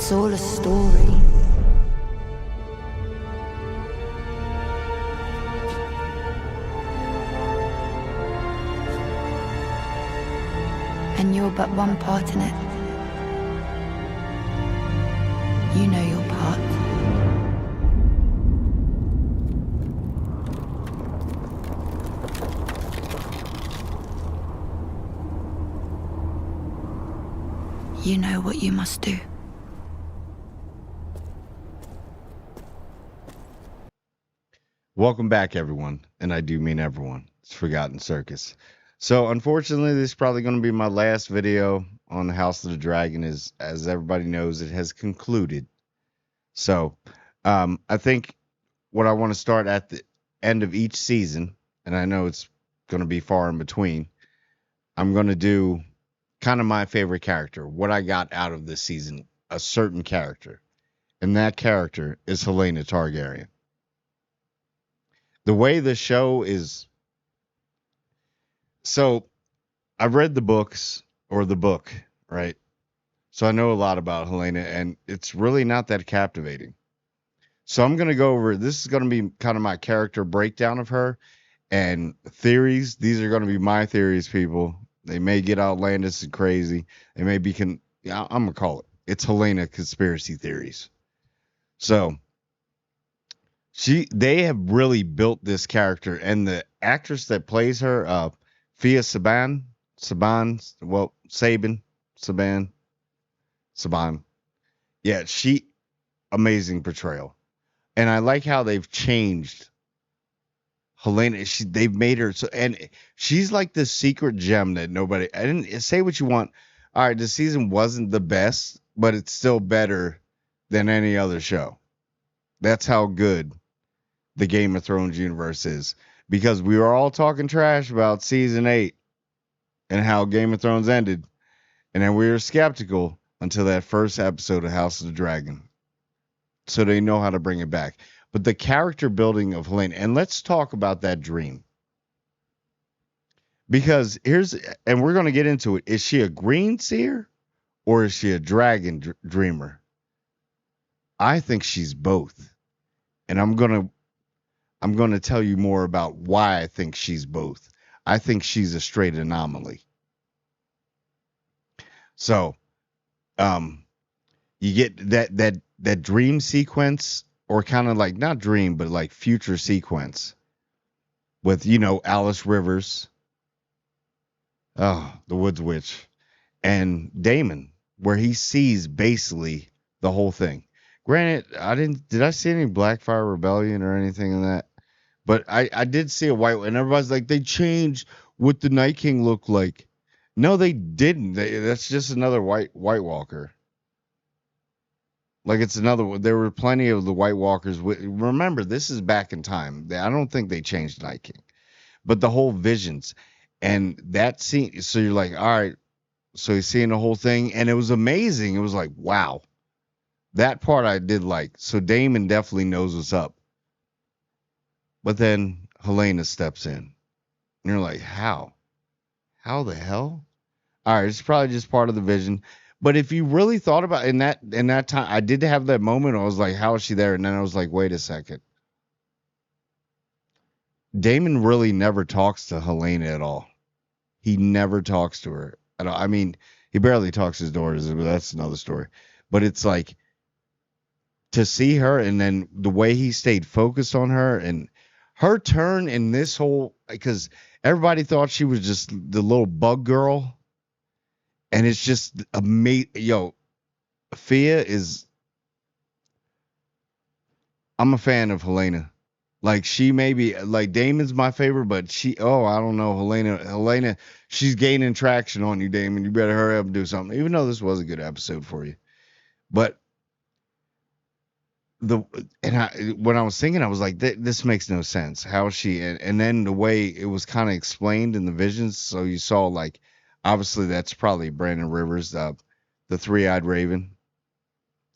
It's all a story. And you're but one part in it. You know your part. You know what you must do. Welcome back, everyone, and I do mean everyone. It's Forgotten Circus. So, unfortunately, this is probably going to be my last video on the House of the Dragon. As everybody knows, it has concluded. So, I think what I want to start at the end of each season, and I know it's going to be far in between, I'm going to do kind of my favorite character, what I got out of this season, a certain character, and that character is Helaena Targaryen. The way the show is, so I've read the books or the book, right? So I know a lot about Helaena, and it's really not that captivating. So I'm going to go over, this is going to be kind of my character breakdown of her and theories. These are going to be my theories, people. They may get outlandish and crazy. They may be, I'm going to call it, it's Helaena conspiracy theories. So they have really built this character, and the actress that plays her, Fia Saban, yeah, amazing portrayal. And I like how they've changed Helaena. They've made her so, and she's like the secret gem that nobody. I didn't say what you want. All right, the season wasn't the best, but it's still better than any other show. That's how good the Game of Thrones universe is, because we were all talking trash about season 8 and how Game of Thrones ended, and then we were skeptical until that first episode of House of the Dragon. So they know how to bring it back. But the character building of Helaena, and let's talk about that dream. Because and we're going to get into it. Is she a green seer or is she a dragon dreamer? I think she's both. And I'm going to tell you more about why I think she's both. I think she's a straight anomaly. So, you get that dream sequence, or kind of like not dream, but like future sequence with, Alice Rivers, the Woods Witch, and Damon, where he sees basically the whole thing. Granted, did I see any Blackfire Rebellion or anything in that? But I did see a white, and everybody's like, they changed what the Night King looked like. No, they didn't. That's just another White Walker. Like, it's another one. There were plenty of the White Walkers. Remember, this is back in time. I don't think they changed Night King. But the whole visions and that scene. So you're like, all right. So he's seeing the whole thing. And it was amazing. It was like, wow. That part I did like. So Damon definitely knows what's up. But then Helaena steps in. And you're like, how? How the hell? All right. It's probably just part of the vision. But if you really thought about in that time, I did have that moment. I was like, how is she there? And then I was like, wait a second. Damon really never talks to Helaena at all. He never talks to her at all. I mean, he barely talks to his daughters, but that's another story. But it's like, to see her, and then the way he stayed focused on her and her turn in this whole, because everybody thought she was just the little bug girl. And it's just amazing. Fia is. I'm a fan of Helaena. Like, she may be, like, Damon's my favorite, but I don't know. Helaena, she's gaining traction on you, Damon. You better hurry up and do something. Even though this was a good episode for you. But when I was thinking, I was like, this makes no sense. How is she? And then the way it was kind of explained in the visions. So you saw, like, obviously, that's probably Brandon Rivers, the three-eyed raven,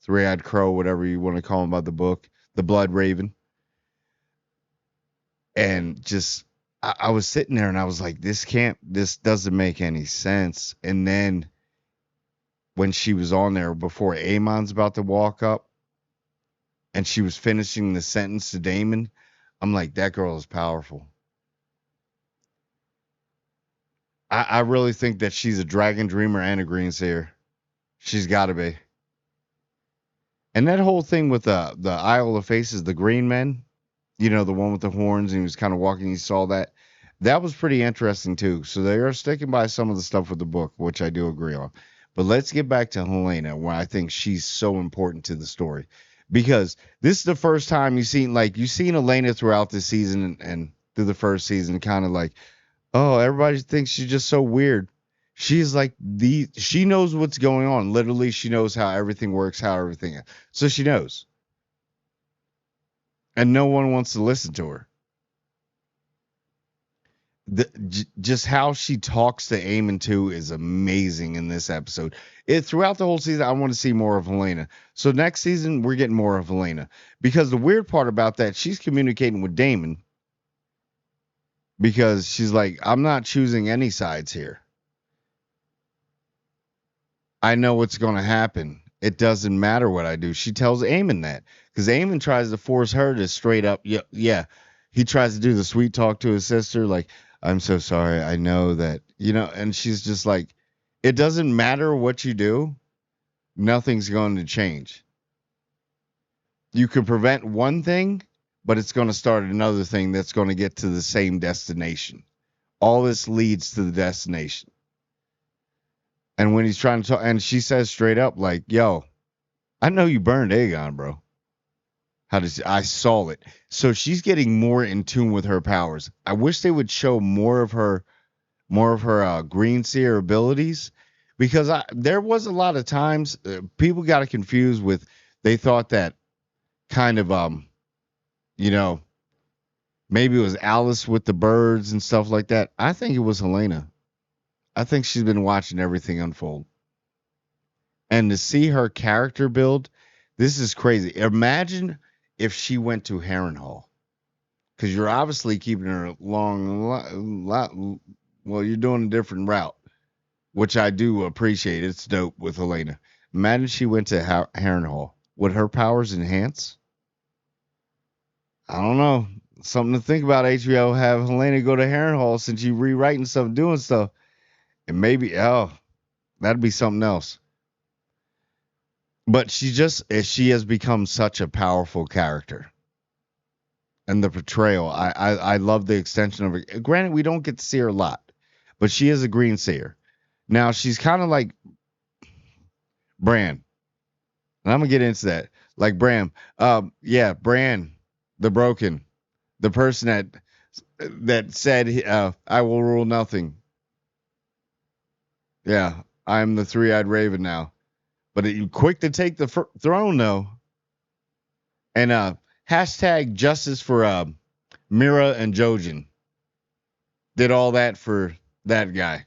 three-eyed crow, whatever you want to call him about the book, the blood raven. And just, I was sitting there and I was like, this doesn't make any sense. And then when she was on there before Amon's about to walk up and she was finishing the sentence to Damon. I'm like, that girl is powerful. I really think that she's a dragon dreamer and a green seer. She's got to be. And that whole thing with the Isle of Faces, the green men, the one with the horns, and he was kind of walking, he saw that. That was pretty interesting too. So they are sticking by some of the stuff with the book, which I do agree on. But let's get back to Helaena, where I think she's so important to the story. Because this is the first time you've seen Helaena throughout the season and through the first season, kind of like, oh, everybody thinks she's just so weird. She's like she knows what's going on. Literally, she knows how everything works, so she knows. And no one wants to listen to her. Just how she talks to Aemon too is amazing in this episode. Throughout the whole season, I want to see more of Helaena. So next season, we're getting more of Helaena. Because the weird part about that, she's communicating with Daemon. Because she's like, I'm not choosing any sides here. I know what's going to happen. It doesn't matter what I do. She tells Aemon that. Because Aemon tries to force her to straight up, yeah. He tries to do the sweet talk to his sister, like, I'm so sorry. I know that, and she's just like, it doesn't matter what you do. Nothing's going to change. You can prevent one thing, but it's going to start another thing that's going to get to the same destination. All this leads to the destination. And when he's trying to talk, and she says straight up, like, yo, I know you burned Aegon, bro. I saw it. So she's getting more in tune with her powers. I wish they would show more of her green seer abilities, because there was a lot of times people got it confused with, they thought that kind of maybe it was Alice with the birds and stuff like that. I think it was Helaena. I think she's been watching everything unfold. And to see her character build, this is crazy. Imagine if she went to Harrenhal, because you're obviously keeping her long. Well, you're doing a different route, which I do appreciate. It's dope with Helaena. Imagine she went to Harrenhal. Would her powers enhance? I don't know. Something to think about. HBO, have Helaena go to Harrenhal since you rewriting stuff, doing stuff, and maybe that'd be something else. But she has become such a powerful character. And the portrayal, I love the extension of her. Granted, we don't get to see her a lot, but she is a green seer. Now, she's kind of like Bran. And I'm going to get into that. Like Bran. Bran, the broken. The person that said, I will rule nothing. Yeah, I'm the three-eyed raven now. But quick to take the throne, though. And hashtag justice for Mira and Jojen. Did all that for that guy.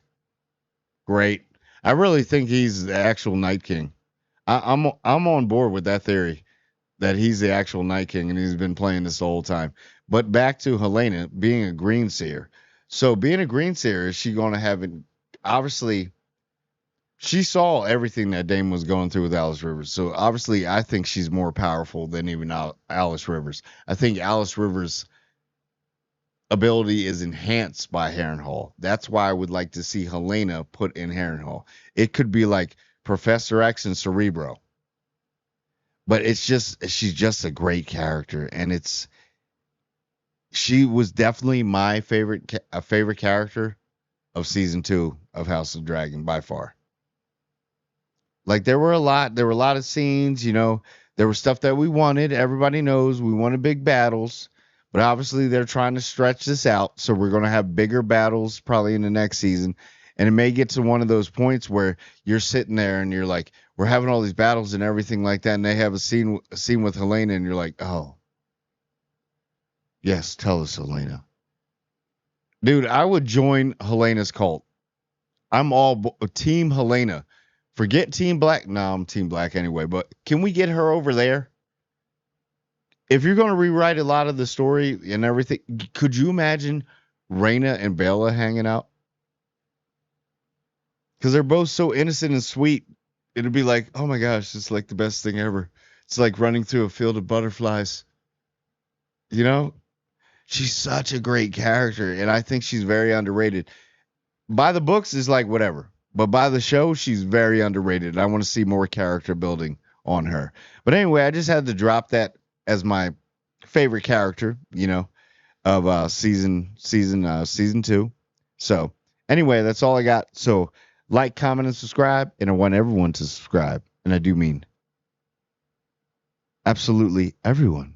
Great. I really think he's the actual Night King. I'm on board with that theory, that he's the actual Night King and he's been playing this the whole time. But back to Helaena being a green seer. So being a green seer, is she going to have it? Obviously, she saw everything that Dame was going through with Alice Rivers. So obviously, I think she's more powerful than even Alice Rivers. I think Alice Rivers' ability is enhanced by Harrenhal. That's why I would like to see Helaena put in Harrenhal. It could be like Professor X and Cerebro. But she's just a great character, and she was definitely my favorite character of season 2 of House of Dragon by far. Like there were a lot of scenes, there was stuff that we wanted. Everybody knows we wanted big battles, but obviously they're trying to stretch this out. So we're going to have bigger battles probably in the next season. And it may get to one of those points where you're sitting there and you're like, we're having all these battles and everything like that. And they have a scene with Helaena and you're like, oh, yes, tell us, Helaena. Dude, I would join Helena's cult. I'm all Team Helaena. Forget Team Black. No, I'm Team Black anyway. But can we get her over there? If you're going to rewrite a lot of the story and everything, could you imagine Rhaena and Bella hanging out? Because they're both so innocent and sweet. It'd be like, oh my gosh, it's like the best thing ever. It's like running through a field of butterflies. You know, she's such a great character, and I think she's very underrated. By the books is like whatever, but by the show, she's very underrated. I want to see more character building on her. But anyway, I just had to drop that as my favorite character, of season 2. So anyway, that's all I got. So like, comment, and subscribe, and I want everyone to subscribe, and I do mean absolutely everyone.